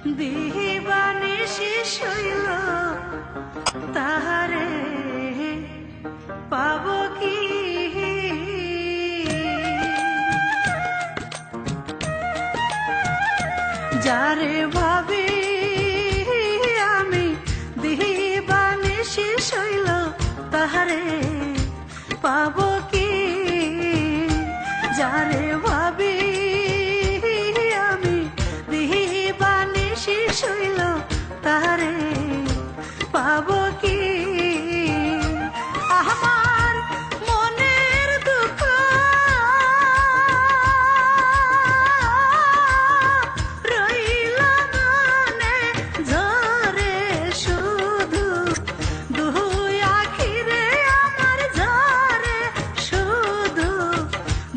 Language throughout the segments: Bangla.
দিবানিশি শৈল তাহারে পাব কি? যারে ভাবি আমি দিবানিশি শৈল তাহারে পাব কি? যারে ভাবি আমি দিবানিশি শৈল তাহারে পাব কি? আমার মনের দুঃখ রইল মনে ঝরে শুধু দুই আখিরে আমার ঝরে শুধু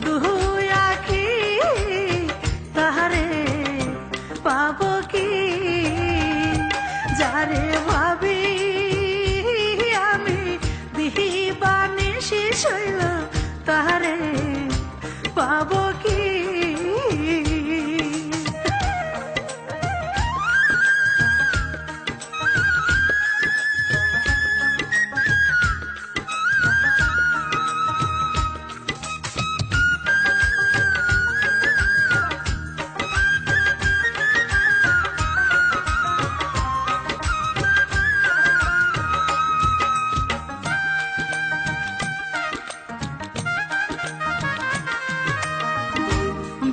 দুই আখি তাহারে পাব কি? যারে ভাবি আমি দিবানিশি শৈল তাহারে পাব কি?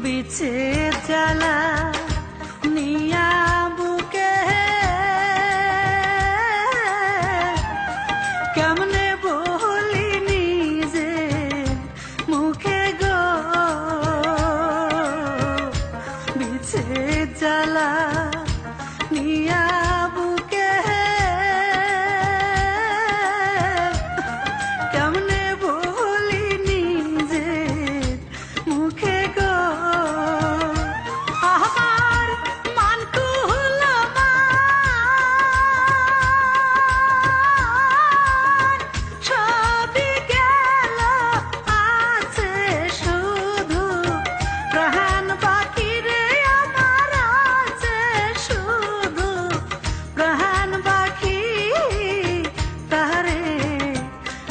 বিচ্ছেদ জ্বালা নিয়া বুকে কেমনে বলি নিজে মুখে গো? বিচ্ছেদ জ্বালা নিয়া বুকে কেমনে বলি নিজে মুখে গো? আমার মান কুহলমান সবই গেল আছে শুধু প্রাণ বাকি রে আমার আছে শুধু প্রাণ বাকি তারে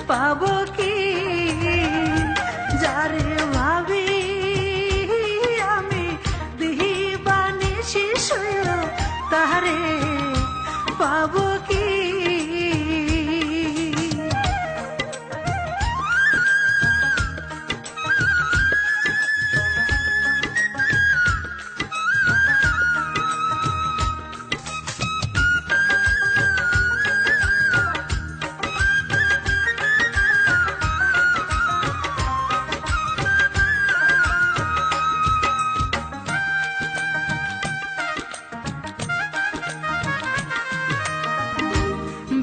পাব কি? যারে ভাবি আমি দিবানিশি শৈল তাহারে পাব কি?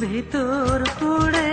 ভিতর পুড়ে